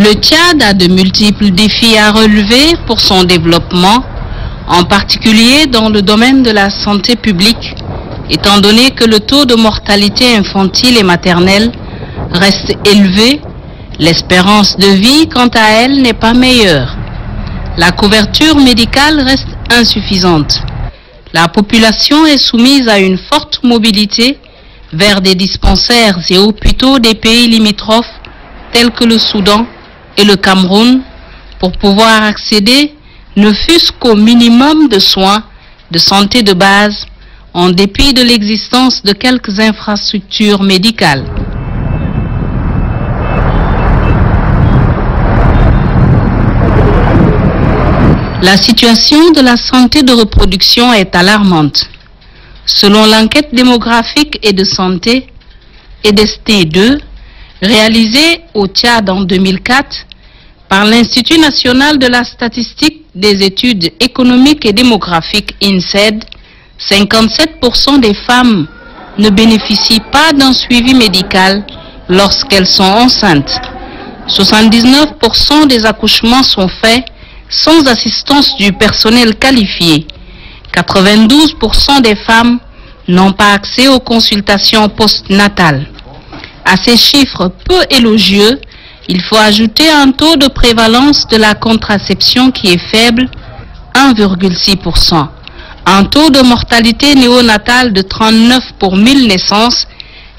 Le Tchad a de multiples défis à relever pour son développement, en particulier dans le domaine de la santé publique, étant donné que le taux de mortalité infantile et maternelle reste élevé, l'espérance de vie, quant à elle, n'est pas meilleure. La couverture médicale reste insuffisante. La population est soumise à une forte mobilité vers des dispensaires et hôpitaux des pays limitrophes tels que le Soudan et le Cameroun pour pouvoir accéder ne fût-ce qu'au minimum de soins de santé de base en dépit de l'existence de quelques infrastructures médicales. La situation de la santé de reproduction est alarmante. Selon l'enquête démographique et de santé EDST2, réalisée au Tchad en 2004 par l'Institut national de la statistique des études économiques et démographiques INSED, 57% des femmes ne bénéficient pas d'un suivi médical lorsqu'elles sont enceintes. 79% des accouchements sont faits sans assistance du personnel qualifié. 92% des femmes n'ont pas accès aux consultations postnatales. À ces chiffres peu élogieux, il faut ajouter un taux de prévalence de la contraception qui est faible, 1,6%, un taux de mortalité néonatale de 39 pour 1000 naissances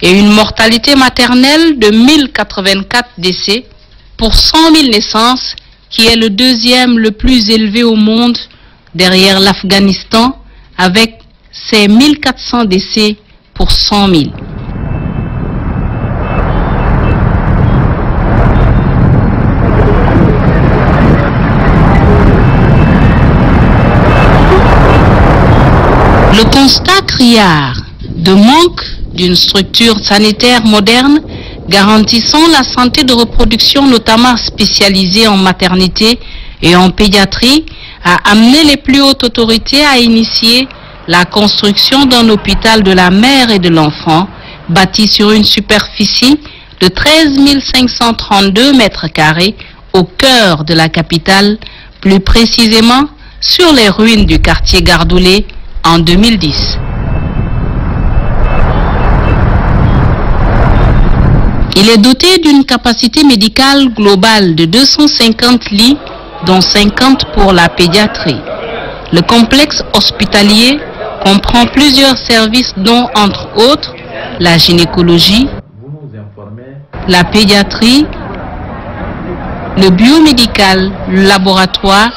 et une mortalité maternelle de 1084 décès pour 100 000 naissances, qui est le deuxième le plus élevé au monde derrière l'Afghanistan avec ses 1400 décès pour 100 000. Le constat criard de manque d'une structure sanitaire moderne garantissant la santé de reproduction, notamment spécialisée en maternité et en pédiatrie, a amené les plus hautes autorités à initier la construction d'un hôpital de la mère et de l'enfant bâti sur une superficie de 13 532 mètres carrés au cœur de la capitale, plus précisément sur les ruines du quartier Gardoulé en 2010. Il est doté d'une capacité médicale globale de 250 lits, dont 50 pour la pédiatrie. Le complexe hospitalier comprend plusieurs services dont, entre autres, la gynécologie, la pédiatrie, le biomédical, le laboratoire,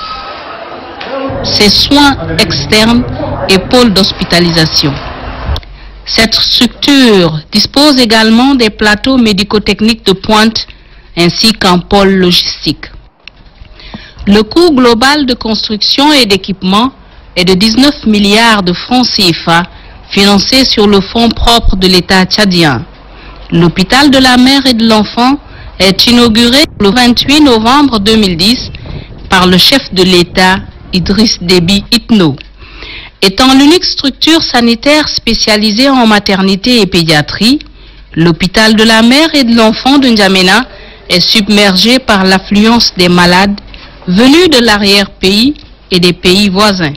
ses soins externes et pôles d'hospitalisation. Cette structure dispose également des plateaux médico-techniques de pointe ainsi qu'un pôle logistique. Le coût global de construction et d'équipement est de 19 milliards de francs CFA financés sur le fonds propre de l'État tchadien. L'hôpital de la mère et de l'enfant est inauguré le 28 novembre 2010 par le chef de l'État Idriss Déby Itno. Étant l'unique structure sanitaire spécialisée en maternité et pédiatrie, l'hôpital de la mère et de l'enfant de N'Djamena est submergé par l'affluence des malades venus de l'arrière-pays et des pays voisins.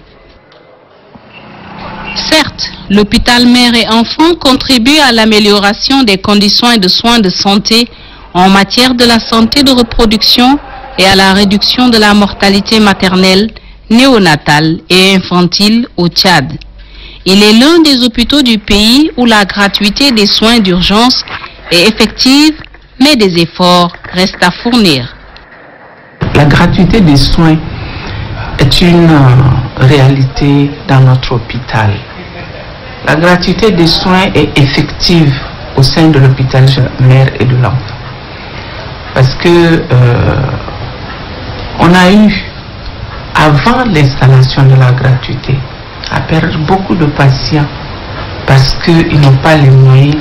Certes, l'hôpital mère et enfant contribue à l'amélioration des conditions de soins de santé en matière de la santé de reproduction et à la réduction de la mortalité maternelle, néonatale et infantile au Tchad. Il est l'un des hôpitaux du pays où la gratuité des soins d'urgence est effective, mais des efforts restent à fournir. La gratuité des soins est une réalité dans notre hôpital. La gratuité des soins est effective au sein de l'hôpital mère et de l'enfant. Parce que on a eu, avant l'installation de la gratuité, à perdre beaucoup de patients parce qu'ils n'ont pas les moyens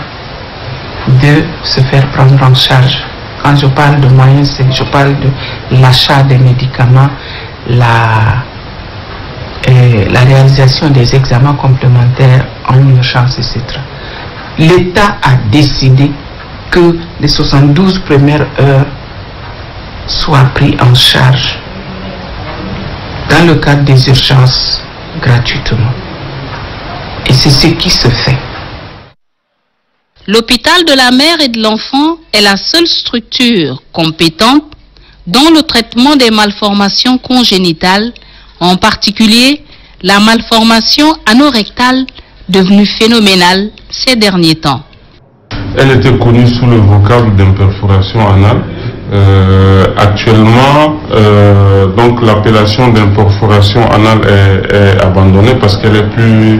de se faire prendre en charge. Quand je parle de moyens, je parle de l'achat des médicaments, la réalisation des examens complémentaires en urgence, etc. L'État a décidé que les 72 premières heures soit pris en charge dans le cadre des urgences gratuitement. Et c'est ce qui se fait. L'hôpital de la mère et de l'enfant est la seule structure compétente dans le traitement des malformations congénitales, en particulier la malformation anorectale devenue phénoménale ces derniers temps. Elle était connue sous le vocable d'imperforation anale. Actuellement, donc l'appellation d'imperforation anale est abandonnée parce qu'elle est plus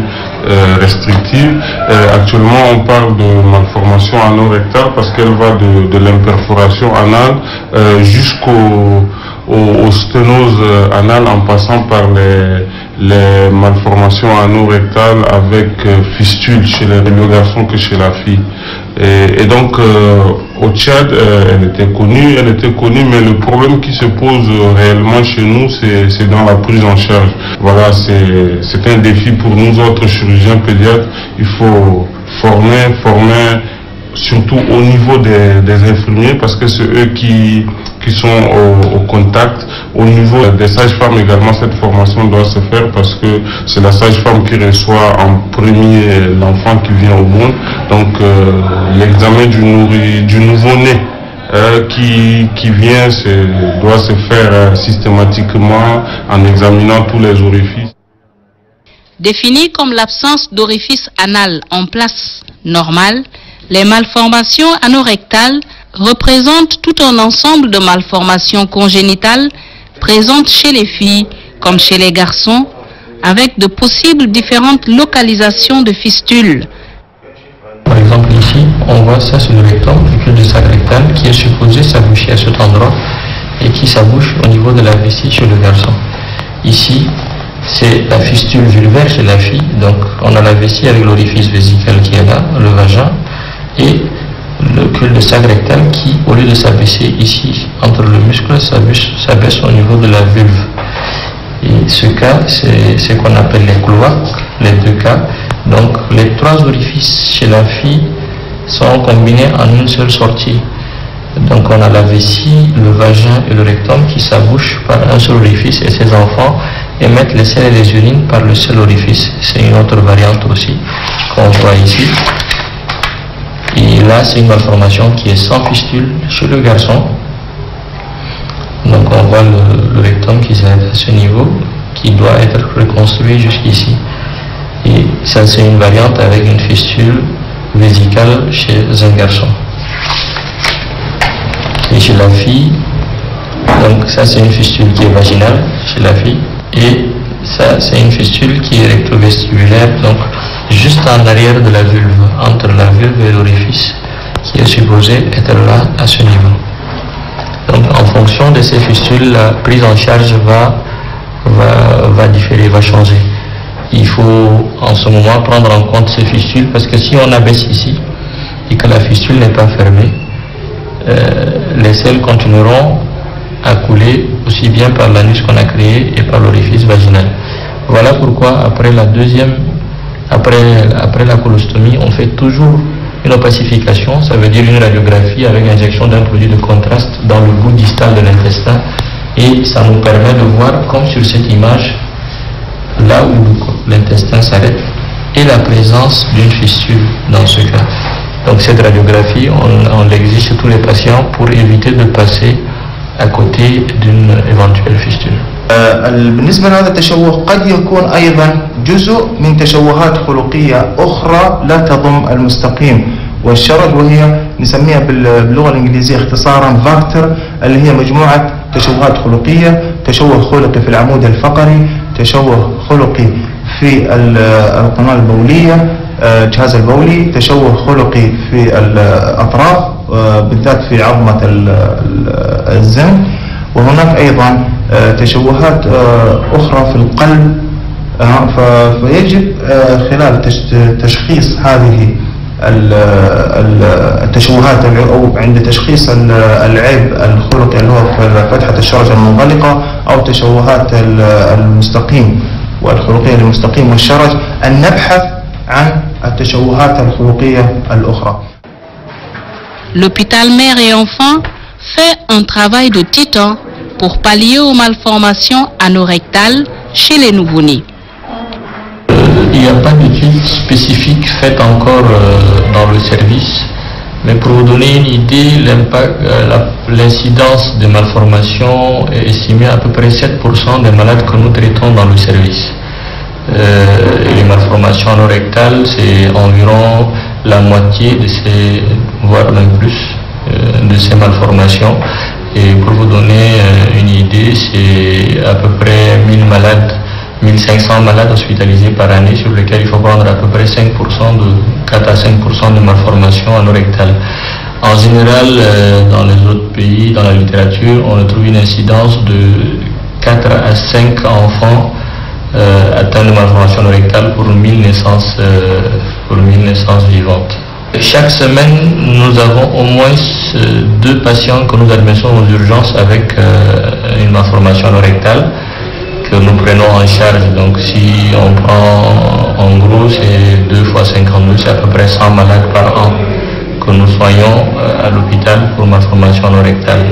restrictive. Actuellement, on parle de malformation anorectale parce qu'elle va de l'imperforation anale jusqu'aux sténoses anales en passant par les malformations anorectales avec fistule chez le garçon que chez la fille. Et donc au Tchad, elle était connue, mais le problème qui se pose réellement chez nous, c'est dans la prise en charge. Voilà, c'est un défi pour nous autres chirurgiens pédiatres. Il faut former surtout au niveau des infirmiers parce que c'est eux qui sont au contact. Au niveau des sages-femmes également, cette formation doit se faire parce que c'est la sage-femme qui reçoit en premier l'enfant qui vient au monde. Donc l'examen du nouveau-né qui vient doit se faire systématiquement en examinant tous les orifices. Définies comme l'absence d'orifice anal en place normale, les malformations anorectales représentent tout un ensemble de malformations congénitales présentes chez les filles comme chez les garçons, avec de possibles différentes localisations de fistules. Par exemple ici, on voit ça c'est le rectum, le cul-de-sac rectal qui est supposé s'aboucher à cet endroit et qui s'abouche au niveau de la vessie chez le garçon. Ici, c'est la fistule vulvaire chez la fille, donc on a la vessie avec l'orifice vésical qui est là, le vagin, et le cul-de-sac rectal qui, au lieu de s'abaisser ici entre le muscle, s'abaisse au niveau de la vulve. Et ce cas, c'est ce qu'on appelle les cloaques, les deux cas. Donc les trois orifices chez la fille sont combinés en une seule sortie. Donc on a la vessie, le vagin et le rectum qui s'abouchent par un seul orifice et ces enfants émettent les selles et les urines par le seul orifice. C'est une autre variante aussi qu'on voit ici. Et là, c'est une malformation qui est sans fistule chez le garçon. Donc on voit le rectum qui est à ce niveau, qui doit être reconstruit jusqu'ici. Et ça, c'est une variante avec une fistule vésicale chez un garçon. Et chez la fille, donc ça, c'est une fistule qui est vaginale chez la fille. Et ça, c'est une fistule qui est rectovestibulaire, donc juste en arrière de la vulve, entre la vulve et l'orifice, qui est supposé être là à ce niveau. Donc en fonction de ces fistules, la prise en charge va différer, va changer. Il faut en ce moment prendre en compte ces fistules parce que si on abaisse ici et que la fistule n'est pas fermée, les selles continueront à couler aussi bien par l'anus qu'on a créé et par l'orifice vaginal. Voilà pourquoi après la colostomie, on fait toujours une opacification, ça veut dire une radiographie avec injection d'un produit de contraste dans le bout distal de l'intestin et ça nous permet de voir, comme sur cette image, là où l'intestin s'arrête et la présence d'une fistule dans ce cas. Donc cette radiographie, on l'exige chez tous les patients pour éviter de passer à côté d'une éventuelle fistule. بالنسبة لهذا التشوه قد يكون أيضا جزء من تشوهات خلقية أخرى لا تضم المستقيم والشرج، وهي نسميها باللغة الإنجليزية اختصارا فاكتر، اللي هي مجموعة تشوهات خلقية، تشوه خلقي في العمود الفقري، تشوه خلقي في القناة البولية، الجهاز البولي، تشوه خلقي في الأطراف بالذات في عظمة الزن، وهناك أيضا تشوهات أخرى في القلب. فيجب خلال تشخيص هذه التشوهات أو عند تشخيص العيب الخلقي اللي هو في فتحة الشرج المنغلقة أو تشوهات المستقيم والخلقية للمستقيم والشرج أن نبحث عن التشوهات الخلقية الأخرى. L'hôpital mère et enfant fait un travail de titan pour pallier aux malformations anorectales chez les nouveau-nés. Il n'y a pas d'études spécifiques faites encore dans le service, mais pour vous donner une idée, l'incidence des malformations est estimée à peu près 7% des malades que nous traitons dans le service. Les malformations anorectales, c'est environ la moitié de ces, voire même plus, de ces malformations. Et pour vous donner une idée, c'est à peu près 1000 malades, 1500 malades hospitalisés par année sur lesquels il faut prendre à peu près 5% 4 à 5% de malformations anorectales. En général, dans les autres pays, dans la littérature, on trouve une incidence de 4 à 5 enfants atteints de malformations anorectales pour 1000 naissances vivantes. Chaque semaine, nous avons au moins 2 patients que nous admettons aux urgences avec une malformation anorectale que nous prenons en charge. Donc si on prend en gros, c'est 2 fois 52, c'est à peu près 100 malades par an que nous soignons à l'hôpital pour malformation anorectale.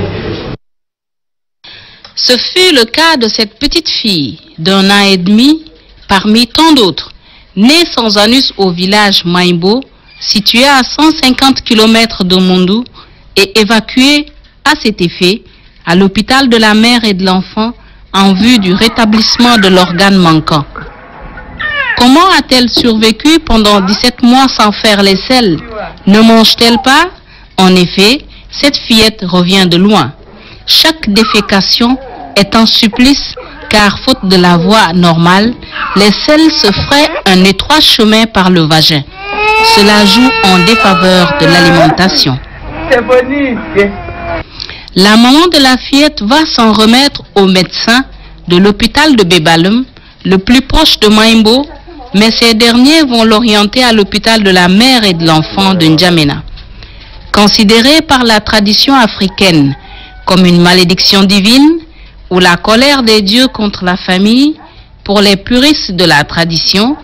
Ce fut le cas de cette petite fille d'1 an et demi, parmi tant d'autres, née sans anus au village Maïbo, situé à 150 km de Mondou, et évacuée à cet effet à l'hôpital de la mère et de l'enfant en vue du rétablissement de l'organe manquant. Comment a-t-elle survécu pendant 17 mois sans faire l'aisselle? Ne mange-t-elle pas? En effet, cette fillette revient de loin. Chaque défécation est un supplice car faute de la voie normale, l'aisselle se ferait un étroit chemin par le vagin. Cela joue en défaveur de l'alimentation. La maman de la fillette va s'en remettre au médecin de l'hôpital de Bebalum, le plus proche de Maïmbo, mais ces derniers vont l'orienter à l'hôpital de la mère et de l'enfant de N'Djamena. Considéré par la tradition africaine comme une malédiction divine ou la colère des dieux contre la famille, pour les puristes de la tradition,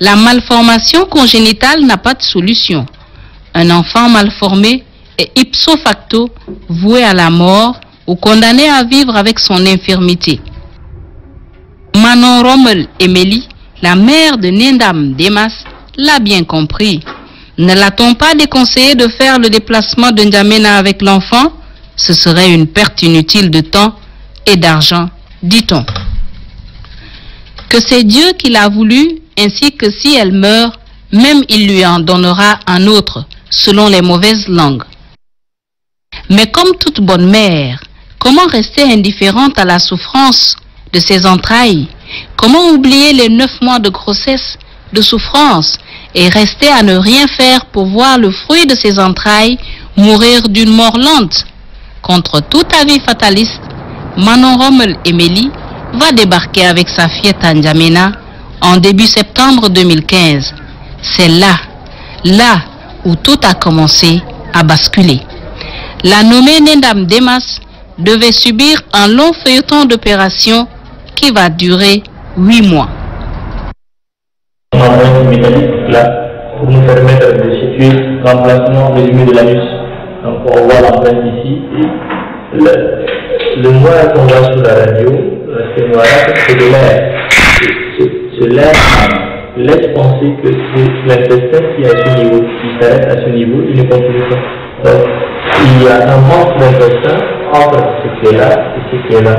la malformation congénitale n'a pas de solution. Un enfant malformé est ipso facto voué à la mort ou condamné à vivre avec son infirmité. Manon Rommel Emeli, la mère de Nendam Demas, l'a bien compris. Ne l'a-t-on pas déconseillé de faire le déplacement de N'Djamena avec l'enfant? Ce serait une perte inutile de temps et d'argent, dit-on. Que c'est Dieu qui l'a voulu, ainsi que si elle meurt, même il lui en donnera un autre, selon les mauvaises langues. Mais comme toute bonne mère, comment rester indifférente à la souffrance de ses entrailles? Comment oublier les 9 mois de grossesse, de souffrance, et rester à ne rien faire pour voir le fruit de ses entrailles mourir d'une mort lente? Contre tout avis fataliste, Manon Rommel Emeli va débarquer avec sa fillette à N'Djamena en début septembre 2015. C'est là où tout a commencé à basculer. La nommée Nendam Demas devait subir un long feuilleton d'opération qui va durer 8 mois. On a une mécanique là pour nous permettre de situer l'emplacement résumé de l'anus. Donc on voit l'empreinte ici. Le noir qu'on voit sur la radio, ce noir-là, c'est de l'air. Ce l'air laisse penser que c'est l'intestin qui est à ce niveau, qui s'arrête à ce niveau, il ne continue pas. Donc il y a un manque d'intestin entre ce qui est là et ce qui est là.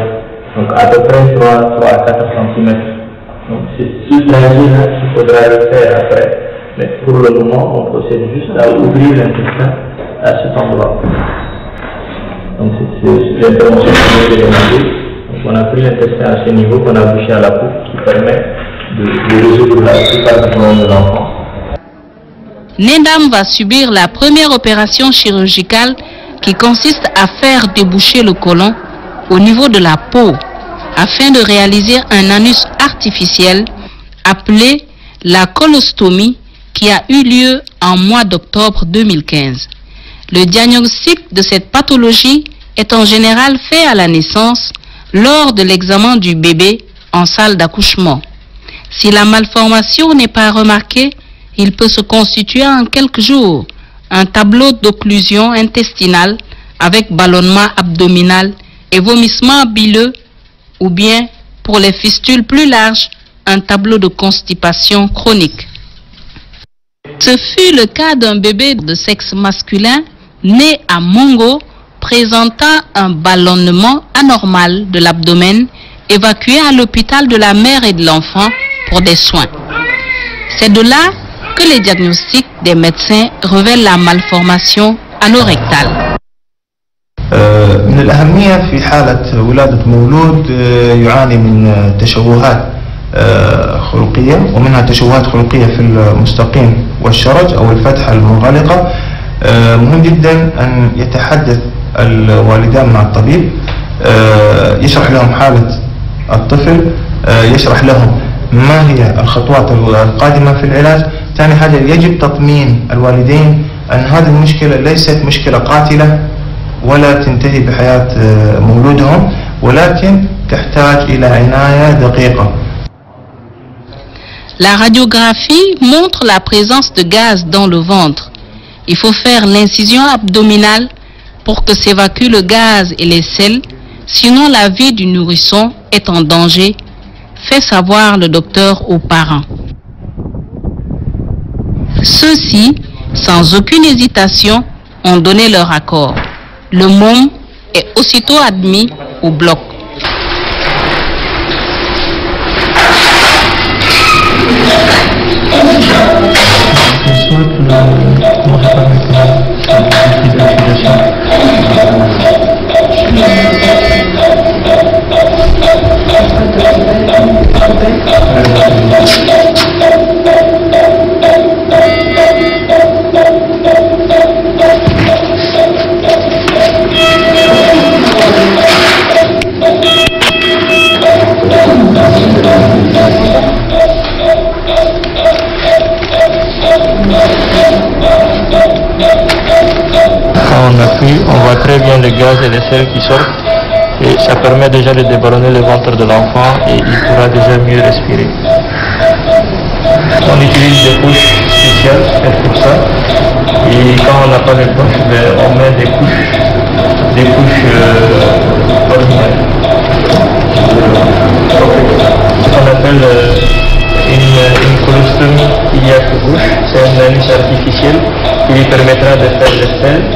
Donc à peu près 3 à 4 cm. Donc c'est ce trajet-là qu'il faudra le faire après. Mais pour le moment, on procède juste à ouvrir l'intestin à cet endroit. Donc c'est l'intervention qu'on a demandé. Donc on a pris l'intestin à ce niveau qu'on a bouché à la peau qui permet de résoudre la plupart des problèmes de l'enfant. Nendam va subir la première opération chirurgicale qui consiste à faire déboucher le côlon au niveau de la peau afin de réaliser un anus artificiel appelé la colostomie qui a eu lieu en mois d'octobre 2015. Le diagnostic de cette pathologie est en général fait à la naissance lors de l'examen du bébé en salle d'accouchement. Si la malformation n'est pas remarquée, il peut se constituer en quelques jours un tableau d'occlusion intestinale avec ballonnement abdominal et vomissement bileux, ou bien, pour les fistules plus larges, un tableau de constipation chronique. Ce fut le cas d'un bébé de sexe masculin né à Mongo présentant un ballonnement anormal de l'abdomen, évacué à l'hôpital de la mère et de l'enfant pour des soins. C'est de là que les diagnostics des médecins révèlent la malformation anorectale. من الأهمية في حالة ولادة مولود يعاني من تشوهات خلقية، ومنها تشوهات خلقية في المستقيم والشرج أو الفتحة المنغلقة. مهم جدا أن يتحدث الوالدان مع الطبيب، يشرح لهم حالة الطفل، يشرح لهم ما هي الخطوات القادمة في العلاج. ثاني حاجة يجب تطمين الوالدين أن هذه المشكلة ليست مشكلة قاتلة ولا تنتهي بحياة مولودهم، ولكن تحتاج إلى عناية دقيقة. La radiographie montre la présence de gaz dans le ventre. Il faut faire l'incision abdominale pour que s'évacue le gaz et les selles, sinon la vie du nourrisson est en danger, fait savoir le docteur aux parents. Ceux-ci, sans aucune hésitation, ont donné leur accord. Le môme est aussitôt admis au bloc. Quand on appuie, on voit très bien le gaz et les selles qui sortent, et ça permet déjà de déballonner le ventre de l'enfant et il pourra déjà mieux respirer. On utilise des couches spéciales pour ça, et quand on n'a pas de couches, on met des couches ordinaires. Ce qu'on appelle une colostomie iliaque gauche, c'est un anus artificiel qui lui permettra de faire les selles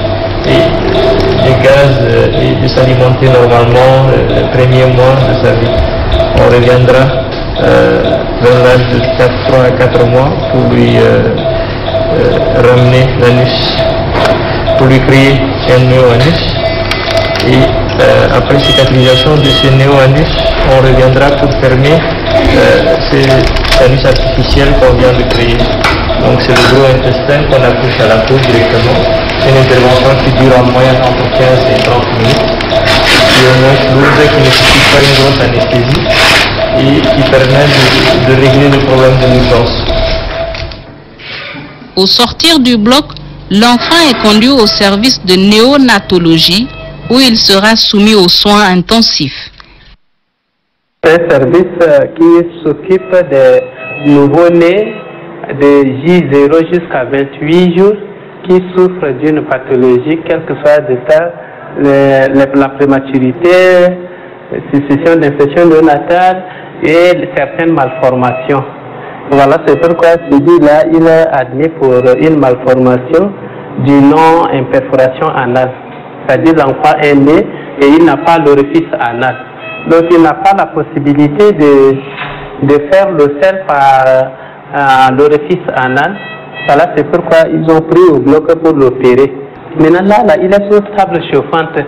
et les gaz et de s'alimenter normalement le premier mois de sa vie. On reviendra vers l'âge de 3 à 4 mois pour lui ramener l'anus, pour lui créer un néo-anus. Et après cicatrisation de ce néo-anus, on reviendra pour fermer cet anus artificiel qu'on vient de créer. Donc c'est le gros intestin qu'on accouche à la peau directement. C'est une intervention qui dure en moyenne entre 15 et 30 minutes, qui est moins lourde, qui ne nécessite pas une grosse anesthésie et qui permet de régler le problème de l'urgence. Au sortir du bloc, l'enfant est conduit au service de néonatologie où il sera soumis aux soins intensifs. C'est un service qui s'occupe des nouveau-nés de J0 jusqu'à 28 jours qui souffrent d'une pathologie, quel que soit l'état, la prématurité, succession d'infections néonatales et certaines malformations. Voilà, c'est pourquoi celui-là, il est admis pour une malformation du nom imperforation anale. C'est-à-dire l'enfant est né et il n'a pas l'orifice anal. Donc il n'a pas la possibilité de faire le sel par l'orifice anal. Voilà, c'est pourquoi ils ont pris au bloc pour l'opérer. Maintenant là, il est sur table chauffante.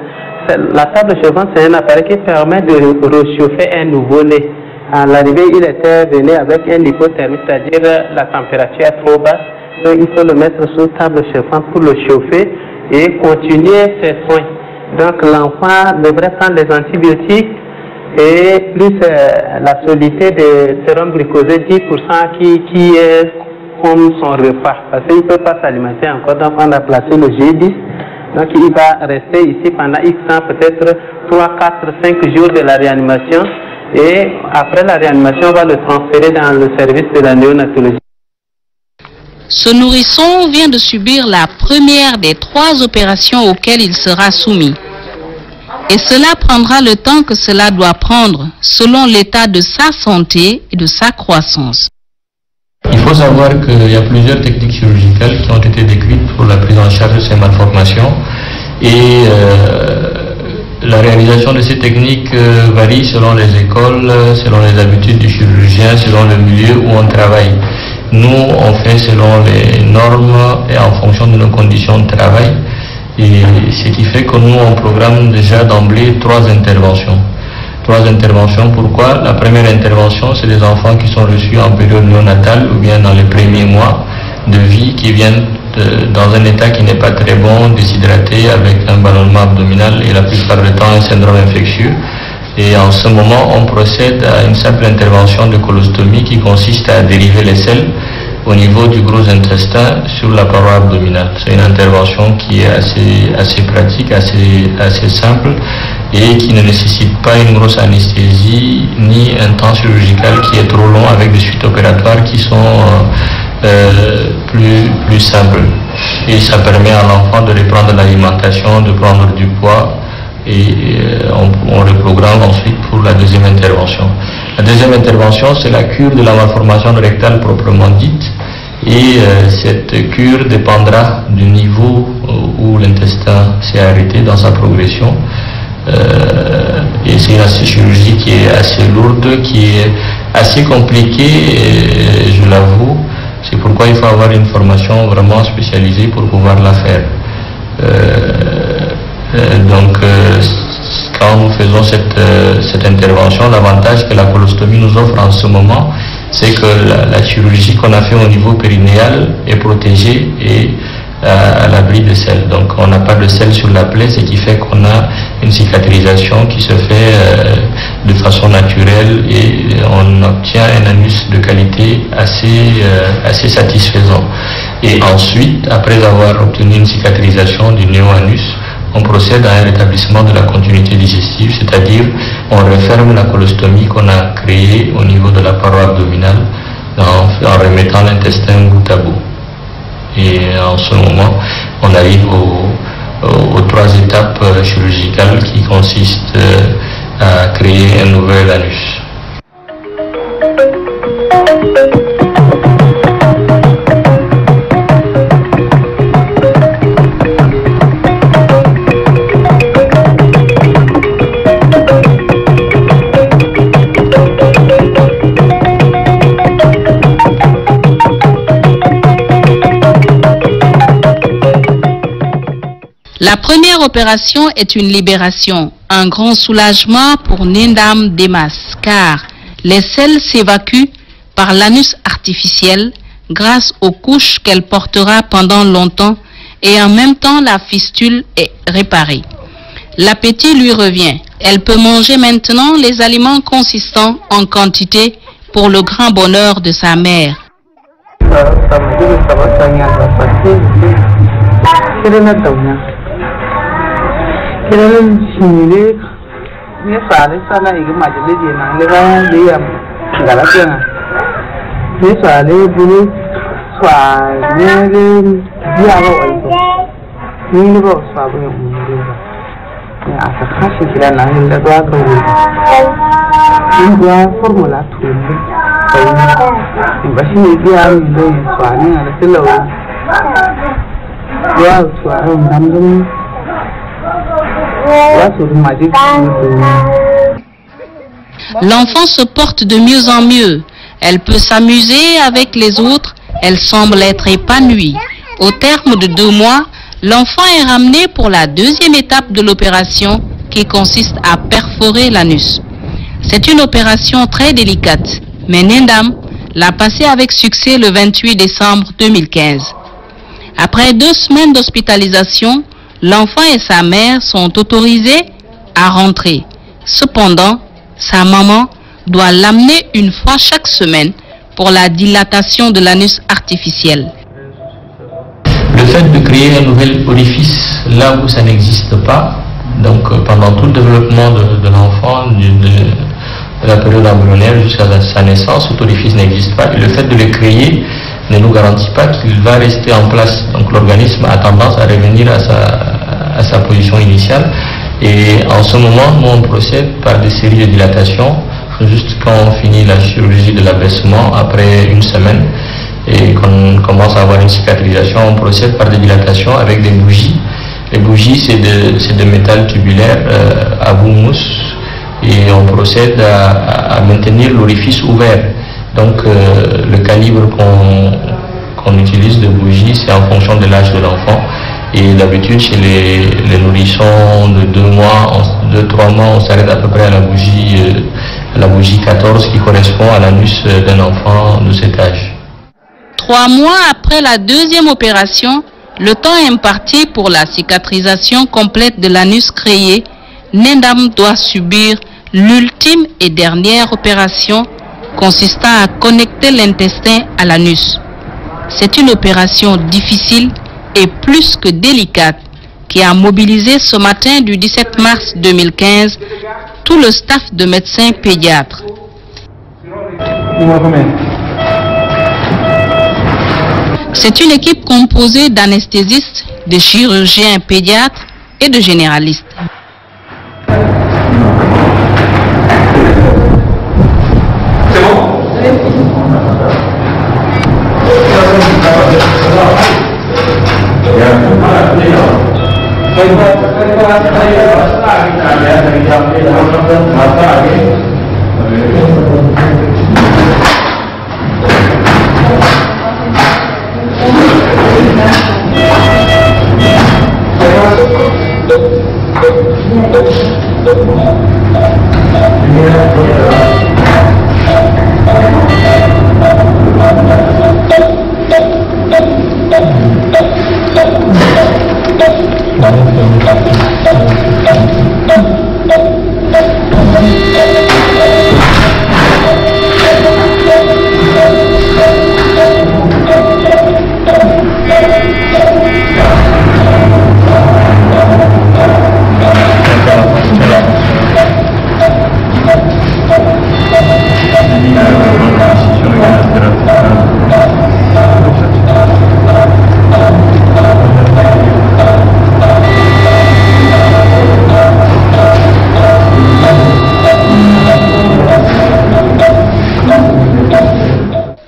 La table chauffante, c'est un appareil qui permet de réchauffer un nouveau-né. À l'arrivée, il était venu avec un hypothermie, c'est-à-dire la température est trop basse. Donc il faut le mettre sur table chauffante pour le chauffer et continuer ses soins. Donc l'enfant devrait prendre les antibiotiques et plus la soluté de sérum glucosé 10% qui est comme son repas. Parce qu'il ne peut pas s'alimenter encore, donc on a placé le G10. Donc il va rester ici pendant X temps, peut-être 3, 4, 5 jours de la réanimation. Et après la réanimation, on va le transférer dans le service de la néonatologie. Ce nourrisson vient de subir la première des 3 opérations auxquelles il sera soumis. Et cela prendra le temps que cela doit prendre selon l'état de sa santé et de sa croissance. Il faut savoir qu'il y a plusieurs techniques chirurgicales qui ont été décrites pour la prise en charge de ces malformations et la réalisation de ces techniques varie selon les écoles, selon les habitudes du chirurgien, selon le milieu où on travaille. Nous, on fait selon les normes et en fonction de nos conditions de travail. Et ce qui fait que nous, on programme déjà d'emblée 3 interventions. 3 interventions, pourquoi? La première intervention, c'est des enfants qui sont reçus en période néonatale ou bien dans les premiers mois de vie, qui viennent dans un état qui n'est pas très bon, déshydraté, avec un ballonnement abdominal et la plupart du temps un syndrome infectieux. Et en ce moment, on procède à une simple intervention de colostomie qui consiste à dériver les selles au niveau du gros intestin sur la paroi abdominale. C'est une intervention qui est assez pratique, assez simple et qui ne nécessite pas une grosse anesthésie ni un temps chirurgical qui est trop long avec des suites opératoires qui sont plus simples. Et ça permet à l'enfant de reprendre l'alimentation, de prendre du poids et on reprogramme ensuite pour la deuxième intervention. La deuxième intervention, c'est la cure de la malformation rectale proprement dite et cette cure dépendra du niveau où l'intestin s'est arrêté dans sa progression. Et c'est une chirurgie qui est assez lourde, qui est assez compliquée, je l'avoue. C'est pourquoi il faut avoir une formation vraiment spécialisée pour pouvoir la faire. Donc, quand nous faisons cette intervention, l'avantage que la colostomie nous offre en ce moment, c'est que la chirurgie qu'on a fait au niveau périnéal est protégée et à l'abri de sel. Donc, on n'a pas de sel sur la plaie, ce qui fait qu'on a une cicatrisation qui se fait de façon naturelle et on obtient un anus de qualité assez satisfaisant. Et ensuite, après avoir obtenu une cicatrisation du néo-anus, on procède à un rétablissement de la continuité digestive, c'est-à-dire on referme la colostomie qu'on a créée au niveau de la paroi abdominale en remettant l'intestin bout à bout. Et en ce moment, on arrive aux 3 étapes chirurgicales qui consistent à créer un nouvel anus. La première opération est une libération, un grand soulagement pour Nendam Demas, car les selles s'évacuent par l'anus artificiel grâce aux couches qu'elle portera pendant longtemps et en même temps la fistule est réparée. L'appétit lui revient. Elle peut manger maintenant les aliments consistants en quantité pour le grand bonheur de sa mère. L'enfant se porte de mieux en mieux. Elle peut s'amuser avec les autres. Elle semble être épanouie. Au terme de 2 mois, l'enfant est ramené pour la deuxième étape de l'opération qui consiste à perforer l'anus. C'est une opération très délicate, mais Nendam l'a passée avec succès le 28 décembre 2015. Après 2 semaines d'hospitalisation, l'enfant et sa mère sont autorisés à rentrer. Cependant, sa maman doit l'amener une fois chaque semaine pour la dilatation de l'anus artificiel. Le fait de créer un nouvel orifice là où ça n'existe pas, donc pendant tout le développement de l'enfant, de la période embryonnaire jusqu'à sa naissance, cet orifice n'existe pas. Et le fait de le créer ne nous garantit pas qu'il va rester en place. Donc l'organisme a tendance à revenir à sa position initiale. Et en ce moment, nous on procède par des séries de dilatations. Juste quand on finit la chirurgie de l'abaissement, après une semaine, et qu'on commence à avoir une cicatrisation, on procède par des dilatations avec des bougies. Les bougies, c'est de métal tubulaire à bout mousse, et on procède à maintenir l'orifice ouvert. Donc le calibre qu'on utilise de bougie, c'est en fonction de l'âge de l'enfant. Et d'habitude, chez les nourrissons de 2-3 mois, on s'arrête à peu près à la bougie 14 qui correspond à l'anus d'un enfant de cet âge. 3 mois après la deuxième opération, le temps imparti pour la cicatrisation complète de l'anus créé, Nendam doit subir l'ultime et dernière opération consistant à connecter l'intestin à l'anus. C'est une opération difficile et plus que délicate qui a mobilisé ce matin du 17 mars 2015 tout le staff de médecins pédiatres. C'est une équipe composée d'anesthésistes, de chirurgiens pédiatres et de généralistes.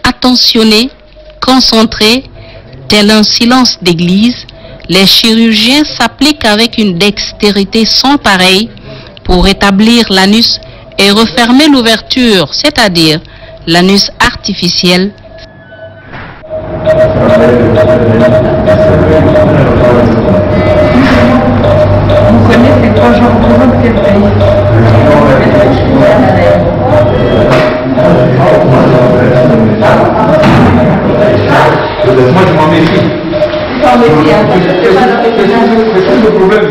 Attentionnés, concentrés, tel un silence d'église, les chirurgiens s'appliquent avec une dextérité sans pareille pour rétablir l'anus et refermer l'ouverture, c'est-à-dire l'anus artificiel. Vous connaissez quoi genre de quel pays? Moi je m'en méfie. C'est le problème.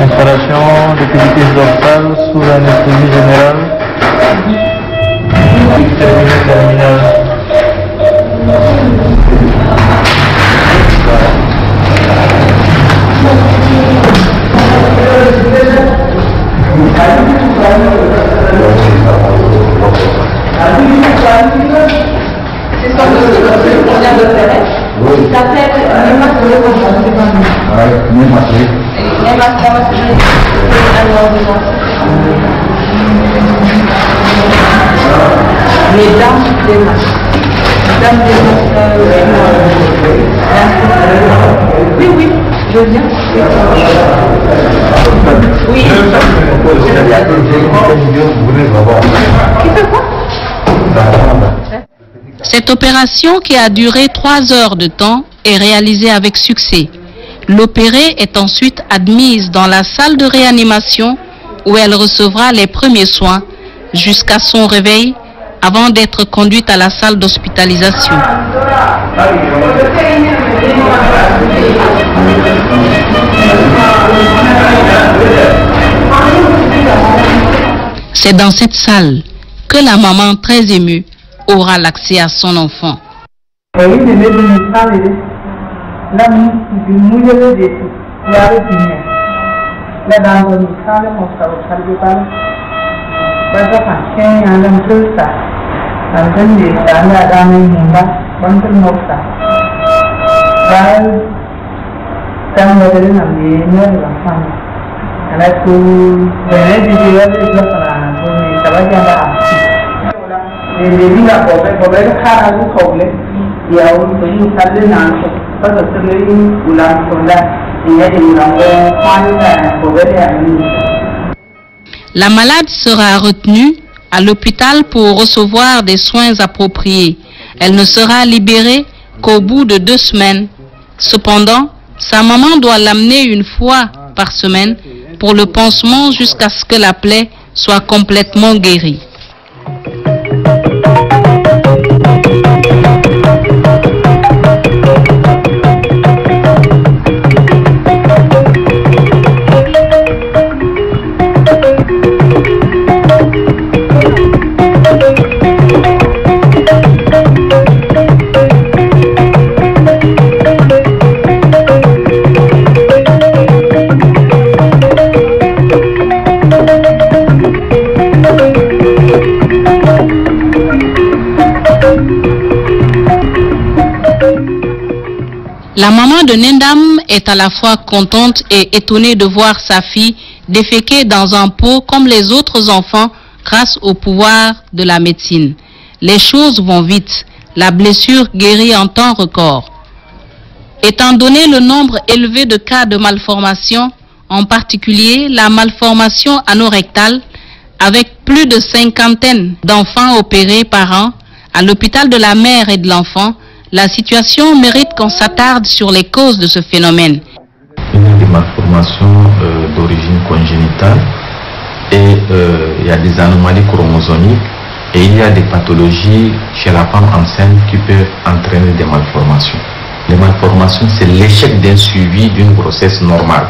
Installation de pellicule dorsale sous anesthésie générale. Terminale. Oui, oui, je viens. Oui. Cette opération, qui a duré 3 heures de temps, est réalisée avec succès. L'opérée est ensuite admise dans la salle de réanimation où elle recevra les premiers soins jusqu'à son réveil avant d'être conduite à la salle d'hospitalisation. C'est dans cette salle que la maman, très émue, aura l'accès à son enfant. La malade sera retenue à l'hôpital pour recevoir des soins appropriés. Elle ne sera libérée qu'au bout de 2 semaines. Cependant, sa maman doit l'amener une fois par semaine pour le pansement jusqu'à ce que la plaie soit complètement guérie. La maman de Nendam est à la fois contente et étonnée de voir sa fille déféquer dans un pot comme les autres enfants grâce au pouvoir de la médecine. Les choses vont vite, la blessure guérit en temps record. Étant donné le nombre élevé de cas de malformation, en particulier la malformation anorectale, avec plus de 50 d'enfants opérés par an à l'hôpital de la mère et de l'enfant, la situation mérite qu'on s'attarde sur les causes de ce phénomène. Il y a des malformations d'origine congénitale et il y a des anomalies chromosomiques et il y a des pathologies chez la femme enceinte qui peuvent entraîner des malformations. Les malformations, c'est l'échec d'un suivi d'une grossesse normale.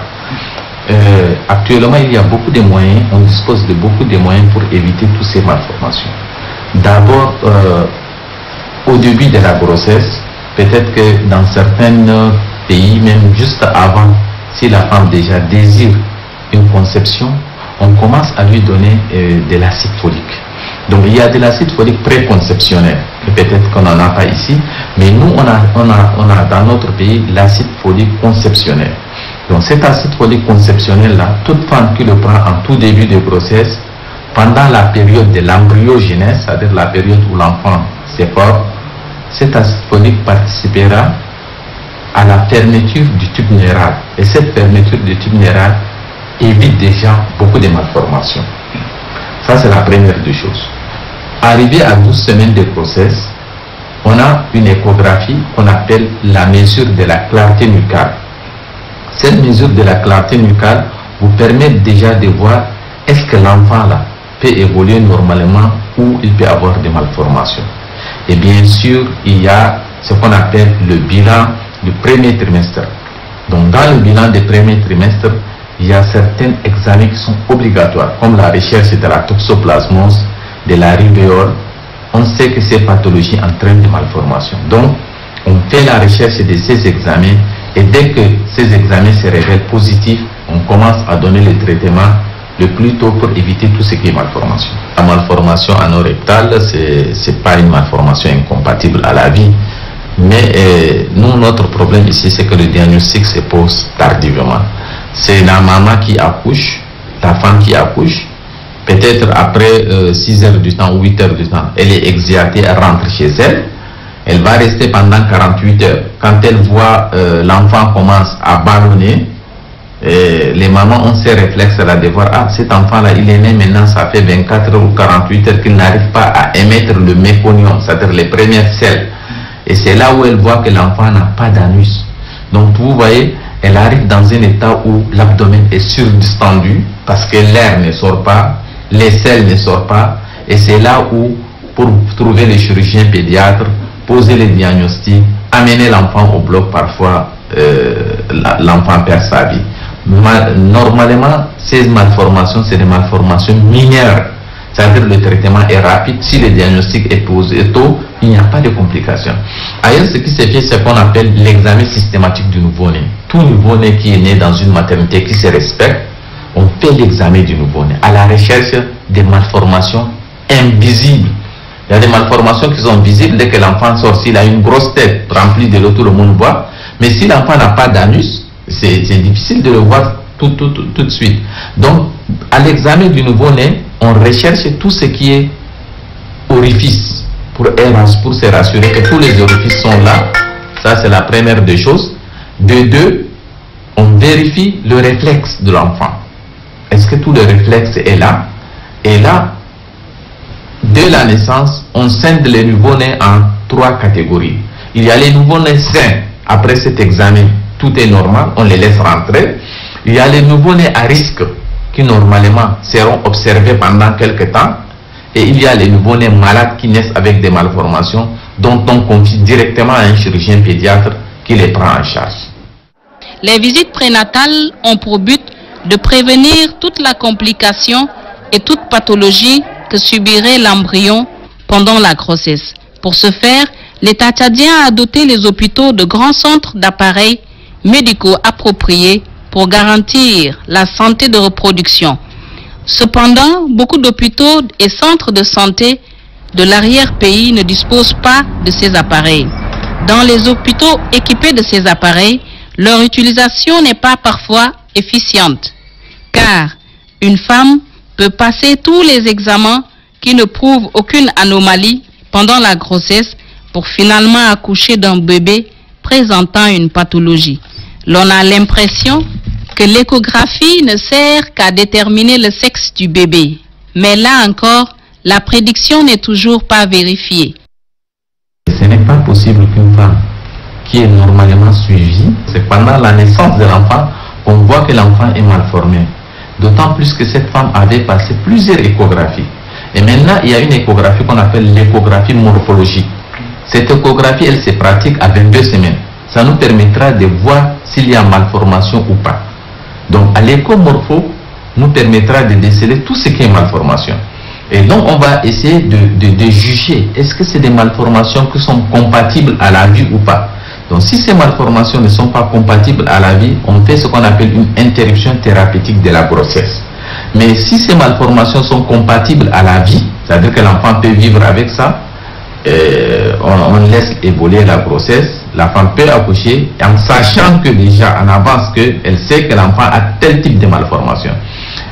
Actuellement, il y a beaucoup de moyens, on dispose de beaucoup de moyens pour éviter toutes ces malformations. D'abord, au début de la grossesse, peut-être que dans certains pays, même juste avant, si la femme déjà désire une conception, on commence à lui donner de l'acide folique. Donc il y a de l'acide folique préconceptionnel, peut-être qu'on n'en a pas ici, mais nous on a dans notre pays l'acide folique conceptionnel. Donc cet acide folique conceptionnel là, toute femme qui le prend en tout début de grossesse, pendant la période de l'embryogenèse, c'est-à-dire la période où l'enfant se forme, cet acide folique participera à la fermeture du tube neural. Et cette fermeture du tube neural évite déjà beaucoup de malformations. Ça, c'est la première des choses. Arrivé à 12 semaines de grossesse, on a une échographie qu'on appelle la mesure de la clarté nucale. Cette mesure de la clarté nucale vous permet déjà de voir est-ce que l'enfant là peut évoluer normalement ou il peut avoir des malformations. Et bien sûr, il y a ce qu'on appelle le bilan du premier trimestre. Donc dans le bilan du premier trimestre, il y a certains examens qui sont obligatoires, comme la recherche de la toxoplasmose, de la rubéole. On sait que ces pathologies entraînent des malformations. Donc, on fait la recherche de ces examens et dès que ces examens se révèlent positifs, on commence à donner le traitement le plus tôt pour éviter tout ce qui est malformation. La malformation anorectale, c'est pas une malformation incompatible à la vie. Mais nous, notre problème ici, c'est que le diagnostic se pose tardivement. C'est la maman qui accouche, la femme qui accouche, peut-être après 6 heures du temps ou 8 heures du temps, elle est exaltée, elle rentre chez elle, elle va rester pendant 48 heures. Quand elle voit l'enfant commence à ballonner, les mamans ont ces réflexes là de voir, ah, cet enfant-là, il est né maintenant, ça fait 24 ou 48 heures qu'il n'arrive pas à émettre le méconium, c'est-à-dire les premières selles. Et c'est là où elle voit que l'enfant n'a pas d'anus. Donc vous voyez, elle arrive dans un état où l'abdomen est surdistendu parce que l'air ne sort pas, les selles ne sortent pas. Et c'est là où, pour trouver les chirurgiens pédiatres, poser les diagnostics, amener l'enfant au bloc, parfois l'enfant perd sa vie. Normalement, ces malformations, c'est des malformations mineures. c'est-à-dire le traitement est rapide, si le diagnostic est posé tôt, il n'y a pas de complications. Ailleurs, ce qui se fait, c'est ce qu'on appelle l'examen systématique du nouveau-né. Tout nouveau-né qui est né dans une maternité qui se respecte, on fait l'examen du nouveau-né à la recherche des malformations invisibles. Il y a des malformations qui sont visibles dès que l'enfant sort. S'il a une grosse tête remplie de l'eau, tout le monde voit. Mais si l'enfant n'a pas d'anus, c'est difficile de le voir tout de suite. Donc, à l'examen du nouveau-né, on recherche tout ce qui est orifice pour se rassurer que tous les orifices sont là. Ça, c'est la première des choses. De deux, on vérifie le réflexe de l'enfant. Est-ce que tout le réflexe est là? Et là, dès la naissance, on scinde les nouveau-nés en 3 catégories. Il y a les nouveau-nés sains. Après cet examen, tout est normal, on les laisse rentrer. Il y a les nouveau-nés à risque qui normalement seront observés pendant quelques temps. Et il y a les nouveau-nés malades qui naissent avec des malformations dont on confie directement à un chirurgien pédiatre qui les prend en charge. Les visites prénatales ont pour but de prévenir toute la complication et toute pathologie que subirait l'embryon pendant la grossesse. Pour ce faire, l'État tchadien a doté les hôpitaux de grands centres d'appareils médicaux appropriés pour garantir la santé de reproduction. Cependant, beaucoup d'hôpitaux et centres de santé de l'arrière-pays ne disposent pas de ces appareils. Dans les hôpitaux équipés de ces appareils, leur utilisation n'est pas parfois efficiente, car une femme peut passer tous les examens qui ne prouvent aucune anomalie pendant la grossesse pour finalement accoucher d'un bébé présentant une pathologie. L'on a l'impression que l'échographie ne sert qu'à déterminer le sexe du bébé. Mais là encore, la prédiction n'est toujours pas vérifiée. Ce n'est pas possible qu'une femme qui est normalement suivie, c'est pendant la naissance de l'enfant qu'on voit que l'enfant est mal formé. D'autant plus que cette femme avait passé plusieurs échographies. Et maintenant, il y a une échographie qu'on appelle l'échographie morphologique. Cette échographie, elle se pratique à 22 semaines. Ça nous permettra de voir s'il y a malformation ou pas. Donc, à l'échomorpho, nous permettra de déceler tout ce qui est malformation. Et donc, on va essayer de juger, est-ce que c'est des malformations qui sont compatibles à la vie ou pas. Donc, si ces malformations ne sont pas compatibles à la vie, on fait ce qu'on appelle une interruption thérapeutique de la grossesse. Mais si ces malformations sont compatibles à la vie, c'est-à-dire que l'enfant peut vivre avec ça, on laisse évoluer la grossesse, la femme peut accoucher en sachant que déjà en avance qu'elle sait que l'enfant a tel type de malformation.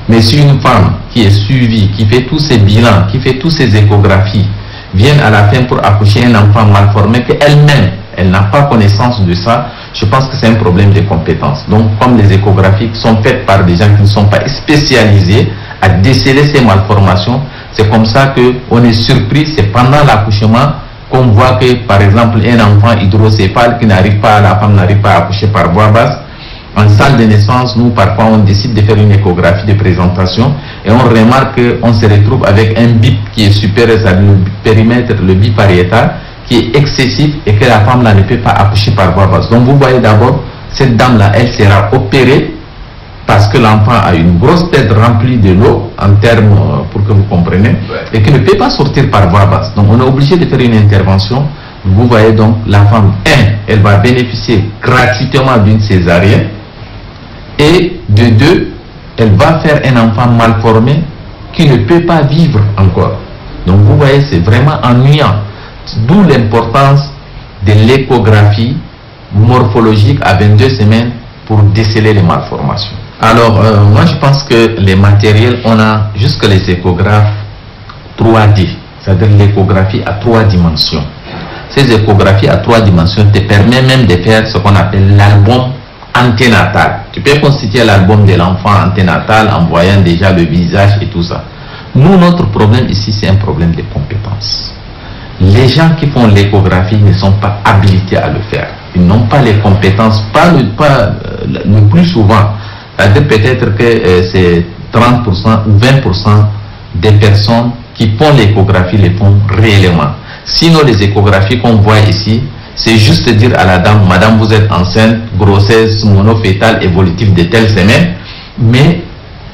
Mais si une femme qui est suivie, qui fait tous ses bilans, qui fait tous ses échographies, vient à la fin pour accoucher un enfant mal formé, qu'elle-même, elle n'a pas connaissance de ça, je pense que c'est un problème de compétence. Donc, comme les échographies sont faites par des gens qui ne sont pas spécialisés à déceler ces malformations, c'est comme ça qu'on est surpris, c'est pendant l'accouchement qu'on voit que, par exemple, un enfant hydrocéphale qui n'arrive pas, la femme n'arrive pas à accoucher par voie basse. En salle de naissance, nous, parfois, on décide de faire une échographie de présentation et on remarque qu'on se retrouve avec un bip qui est supérieur à le périmètre, le bip pariétal, qui est excessif et que la femme là ne peut pas accoucher par voie basse. Donc, vous voyez d'abord, cette dame-là, elle sera opérée parce que l'enfant a une grosse tête remplie de l'eau, en termes, pour que vous compreniez, et qui ne peut pas sortir par voie basse. Donc, on est obligé de faire une intervention. Vous voyez donc, la femme, elle va bénéficier gratuitement d'une césarienne. Et de deux, elle va faire un enfant mal formé qui ne peut pas vivre encore. Donc vous voyez, c'est vraiment ennuyant. D'où l'importance de l'échographie morphologique à 22 semaines pour déceler les malformations. Alors, moi je pense que les matériels, on a jusque les échographes 3D, c'est-à-dire l'échographie à 3 dimensions. Ces échographies à 3 dimensions te permettent même de faire ce qu'on appelle l'album anténatal. Tu peux constituer l'album de l'enfant anténatal en voyant déjà le visage et tout ça. Nous, notre problème ici, c'est un problème de compétences. Les gens qui font l'échographie ne sont pas habilités à le faire. Ils n'ont pas les compétences, le plus souvent. C'est-à-dire peut-être que c'est 30% ou 20% des personnes qui font l'échographie les font réellement. Sinon, les échographies qu'on voit ici, c'est juste dire à la dame, madame, vous êtes enceinte, grossesse monofétale évolutive de telle semaine, mais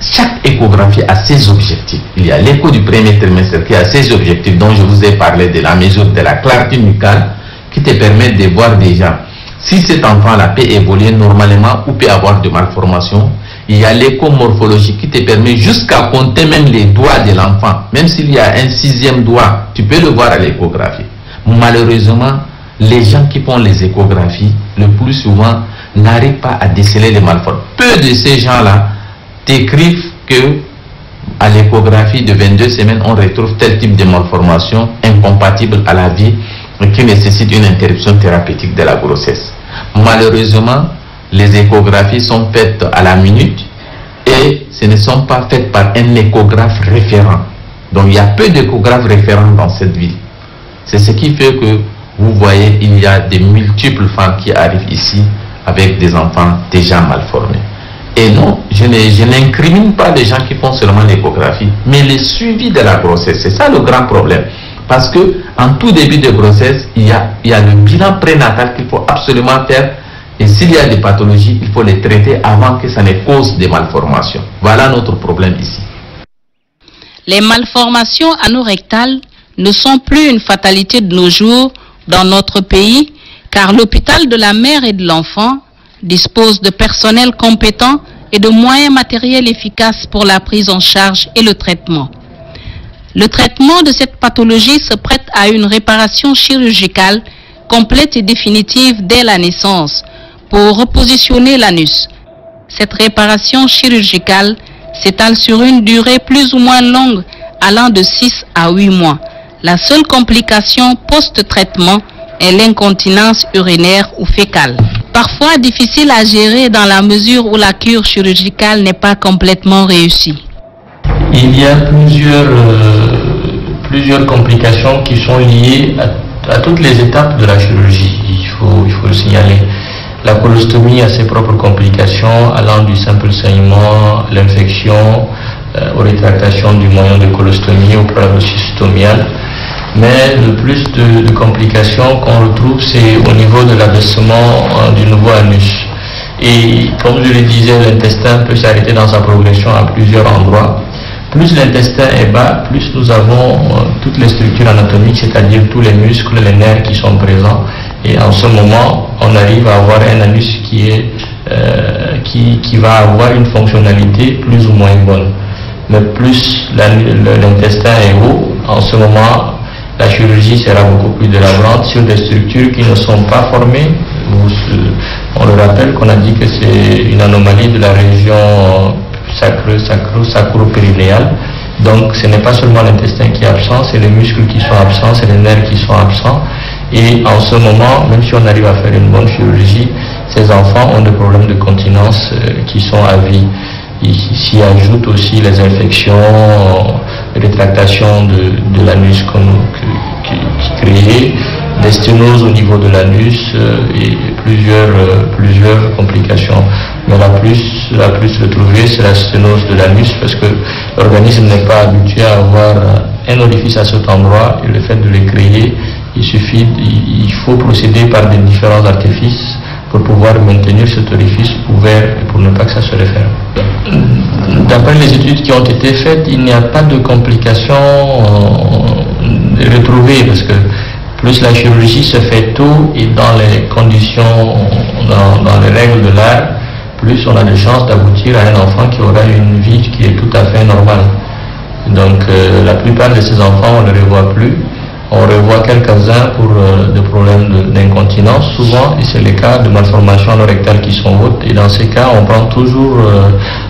chaque échographie a ses objectifs. Il y a l'écho du premier trimestre qui a ses objectifs dont je vous ai parlé, de la mesure de la clarté nucléaire qui te permet de voir déjà si cet enfant-là peut évoluer normalement ou peut avoir de malformations. Il y a l'écho morphologique qui te permet jusqu'à compter même les doigts de l'enfant. Même s'il y a un 6e doigt, tu peux le voir à l'échographie. Malheureusement, les gens qui font les échographies, le plus souvent, n'arrivent pas à déceler les malformations. Peu de ces gens-là t'écrivent que à l'échographie de 22 semaines, on retrouve tel type de malformation incompatible à la vie et qui nécessite une interruption thérapeutique de la grossesse. Malheureusement, les échographies sont faites à la minute et ce ne sont pas faites par un échographe référent. Donc il y a peu d'échographes référents dans cette ville. C'est ce qui fait que vous voyez, il y a de multiples femmes qui arrivent ici avec des enfants déjà mal formés. Et non, je n'incrimine pas les gens qui font seulement l'échographie, mais le suivi de la grossesse, c'est ça le grand problème. Parce que en tout début de grossesse, il y a le bilan prénatal qu'il faut absolument faire. Et s'il y a des pathologies, il faut les traiter avant que ça ne cause des malformations. Voilà notre problème ici. Les malformations anorectales ne sont plus une fatalité de nos jours dans notre pays, car l'hôpital de la mère et de l'enfant dispose de personnel compétent et de moyens matériels efficaces pour la prise en charge et le traitement. Le traitement de cette pathologie se prête à une réparation chirurgicale complète et définitive dès la naissance pour repositionner l'anus. Cette réparation chirurgicale s'étale sur une durée plus ou moins longue allant de 6 à 8 mois. La seule complication post-traitement est l'incontinence urinaire ou fécale. Parfois difficile à gérer dans la mesure où la cure chirurgicale n'est pas complètement réussie. Il y a plusieurs complications qui sont liées à toutes les étapes de la chirurgie, il faut le signaler. La colostomie a ses propres complications allant du simple saignement, l'infection, aux rétractations du moyen de colostomie, au problème stomial. Mais le plus de complications qu'on retrouve, c'est au niveau de l'abaissement du nouveau anus. Et comme je le disais, l'intestin peut s'arrêter dans sa progression à plusieurs endroits. Plus l'intestin est bas, plus nous avons toutes les structures anatomiques, c'est-à-dire tous les muscles, les nerfs qui sont présents. Et en ce moment, on arrive à avoir un anus qui va avoir une fonctionnalité plus ou moins bonne. Mais plus l'intestin est haut, en ce moment, la chirurgie sera beaucoup plus délabrante sur des structures qui ne sont pas formées. On le rappelle qu'on a dit que c'est une anomalie de la région sacro-périnéale. Donc ce n'est pas seulement l'intestin qui est absent, c'est les muscles qui sont absents, c'est les nerfs qui sont absents. Et en ce moment, même si on arrive à faire une bonne chirurgie, ces enfants ont des problèmes de continence qui sont à vie. S'y ajoutent aussi les infections, les rétractations de l'anus qui créent, des sténoses au niveau de l'anus et plusieurs complications. Mais la plus retrouvée, c'est la sténose de l'anus parce que l'organisme n'est pas habitué à avoir un orifice à cet endroit et le fait de le créer, il faut procéder par des différents artifices pour pouvoir maintenir cet orifice ouvert et pour ne pas que ça se referme. D'après les études qui ont été faites, il n'y a pas de complications retrouvées parce que plus la chirurgie se fait tôt et dans les conditions, dans les règles de l'art, plus on a de chances d'aboutir à un enfant qui aura une vie qui est tout à fait normale. Donc la plupart de ces enfants, on ne les revoit plus. On revoit quelques-uns pour des problèmes d'incontinence souvent, et c'est le cas de malformations anorectales qui sont hautes. Et dans ces cas, on prend toujours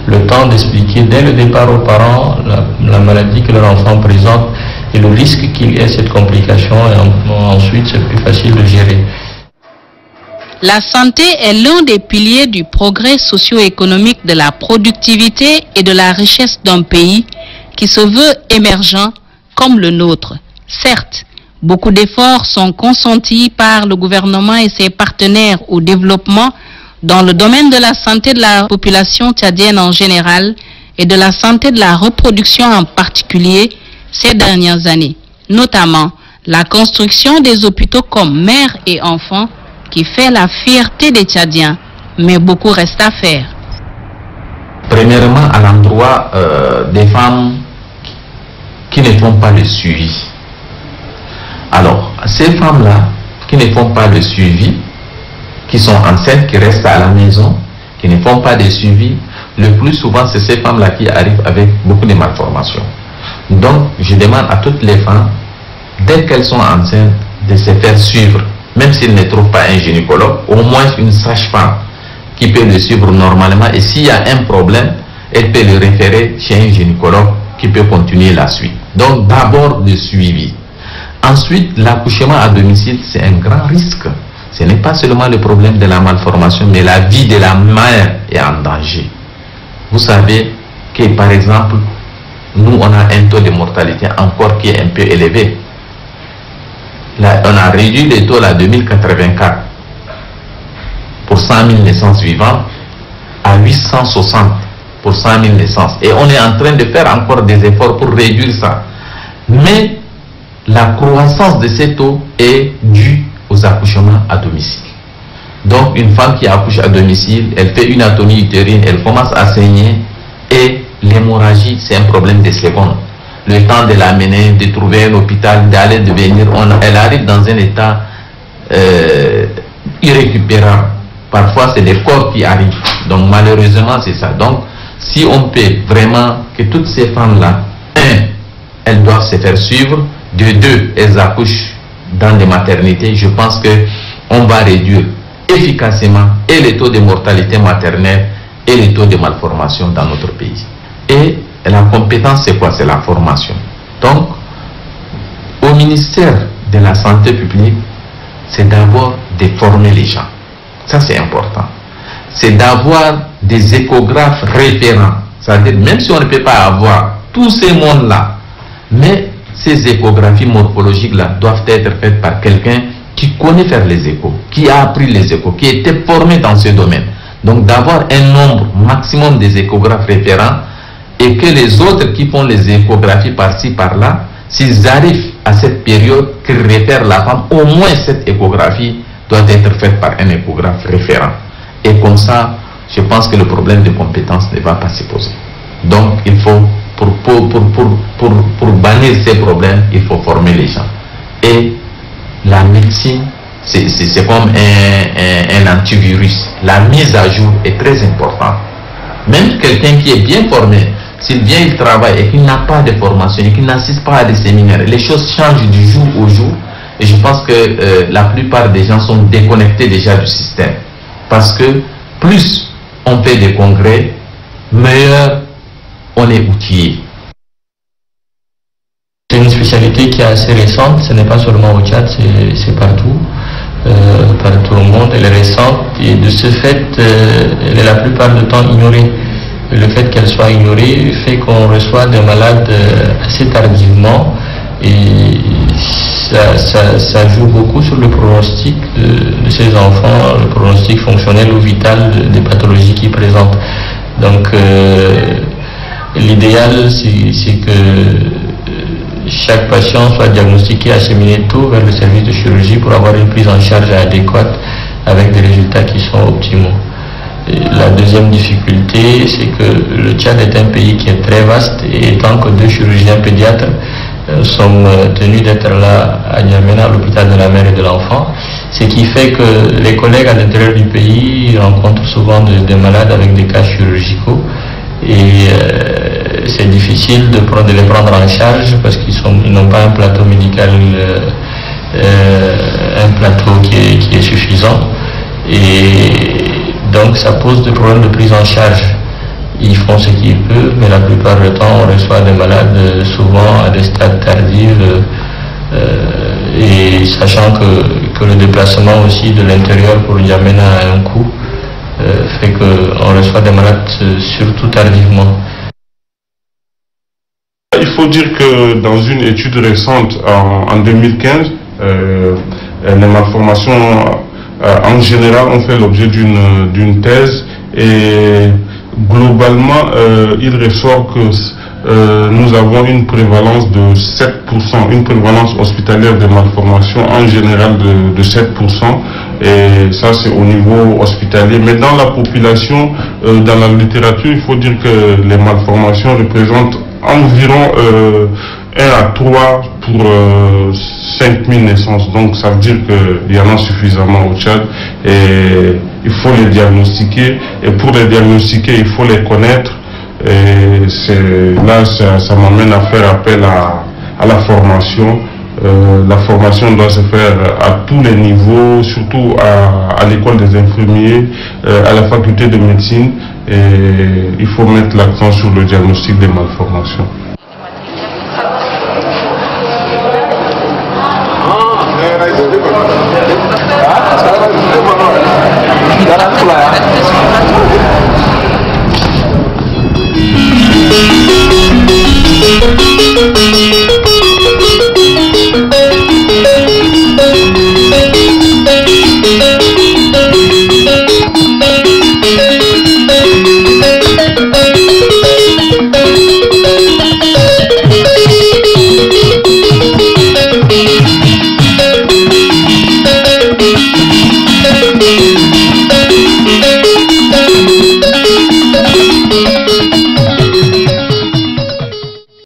le temps d'expliquer dès le départ aux parents la maladie que leur enfant présente et le risque qu'il y ait cette complication, et ensuite c'est plus facile de gérer. La santé est l'un des piliers du progrès socio-économique, de la productivité et de la richesse d'un pays qui se veut émergent comme le nôtre. Certes, beaucoup d'efforts sont consentis par le gouvernement et ses partenaires au développement dans le domaine de la santé de la population tchadienne en général et de la santé de la reproduction en particulier ces dernières années, notamment la construction des hôpitaux comme mère et enfants qui fait la fierté des Tchadiens, mais beaucoup reste à faire. Premièrement, à l'endroit des femmes qui ne font pas le suivi. Alors, ces femmes-là qui ne font pas le suivi, qui sont enceintes, qui restent à la maison, qui ne font pas de suivi, le plus souvent, c'est ces femmes-là qui arrivent avec beaucoup de malformations. Donc, je demande à toutes les femmes, dès qu'elles sont enceintes, de se faire suivre, même s'ils ne trouvent pas un gynécologue, au moins une sage-femme qui peut le suivre normalement. Et s'il y a un problème, elle peut le référer chez un gynécologue qui peut continuer la suite. Donc, d'abord le suivi. Ensuite, l'accouchement à domicile, c'est un grand risque. Ce n'est pas seulement le problème de la malformation, mais la vie de la mère est en danger. Vous savez que, par exemple, nous, on a un taux de mortalité encore qui est un peu élevé. Là, on a réduit le taux à 2084 pour 100 000 naissances vivantes à 860 pour 100 000 naissances. Et on est en train de faire encore des efforts pour réduire ça. Mais la croissance de ces taux est due aux accouchements à domicile. Donc une femme qui accouche à domicile, elle fait une atonie utérine, elle commence à saigner et l'hémorragie, c'est un problème de secondes. Le temps de l'amener, de trouver un hôpital, d'aller devenir, elle arrive dans un état irrécupérable. Parfois c'est des corps qui arrivent. Donc malheureusement c'est ça. Donc si on peut vraiment que toutes ces femmes-là, elles doivent se faire suivre, de deux, elles accouchent dans des maternités, je pense que on va réduire efficacement et le taux de mortalité maternelle et le taux de malformation dans notre pays. Et la compétence, c'est quoi? C'est la formation. Donc, au ministère de la Santé publique, c'est d'abord de former les gens. Ça, c'est important. C'est d'avoir des échographes référents. C'est-à-dire, même si on ne peut pas avoir tous ces mondes-là, mais ces échographies morphologiques-là doivent être faites par quelqu'un qui connaît faire les échos, qui a appris les échos, qui était formé dans ce domaine. Donc d'avoir un nombre maximum des échographes référents et que les autres qui font les échographies par-ci, par-là, s'ils arrivent à cette période qu'ils réfèrent la femme, au moins cette échographie doit être faite par un échographe référent. Et comme ça, je pense que le problème de compétence ne va pas se poser. Donc il faut, pour bannir ces problèmes, il faut former les gens. Et la médecine, c'est comme un antivirus. La mise à jour est très importante. Même quelqu'un qui est bien formé, s'il vient, il travaille et qu'il n'a pas de formation et qu'il n'assiste pas à des séminaires, les choses changent du jour au jour. Et je pense que la plupart des gens sont déconnectés déjà du système. Parce que plus on fait des congrès, meilleur on est outillé. C'est une spécialité qui est assez récente, ce n'est pas seulement au Tchad, c'est partout, partout au monde, elle est récente et de ce fait, elle est la plupart du temps ignorée. Le fait qu'elle soit ignorée fait qu'on reçoit des malades assez tardivement et ça joue beaucoup sur le pronostic de ces enfants, le pronostic fonctionnel ou vital des pathologies qu'ils présentent. Donc l'idéal c'est que chaque patient soit diagnostiqué, acheminé tôt vers le service de chirurgie pour avoir une prise en charge adéquate avec des résultats qui sont optimaux. Et la deuxième difficulté, c'est que le Tchad est un pays qui est très vaste et tant que 2 chirurgiens pédiatres sommes tenus d'être là à N'Djamena, à l'hôpital de la mère et de l'enfant, ce qui fait que les collègues à l'intérieur du pays rencontrent souvent des malades avec des cas chirurgicaux et c'est difficile de les prendre en charge parce qu'ils n'ont pas un plateau médical, un plateau qui est suffisant et donc ça pose des problèmes de prise en charge. Ils font ce qu'ils peuvent, mais la plupart du temps on reçoit des malades souvent à des stades tardifs et sachant que le déplacement aussi de l'intérieur pour N'Djamena a un coût, fait qu'on reçoit des malades surtout tardivement. Il faut dire que dans une étude récente en 2015, les malformations en général ont fait l'objet d'une thèse et globalement il ressort que nous avons une prévalence de 7%, une prévalence hospitalière de malformations en général de 7%, et ça c'est au niveau hospitalier. Mais dans la population, dans la littérature, il faut dire que les malformations représentent environ 1 à 3 pour 5000 naissances. Donc ça veut dire qu'il y en a suffisamment au Tchad et il faut les diagnostiquer. Et pour les diagnostiquer, il faut les connaître. Et là, ça m'amène à faire appel à la formation. La formation doit se faire à tous les niveaux, surtout à l'école des infirmiers, à la faculté de médecine. Et il faut mettre l'accent sur le diagnostic des malformations.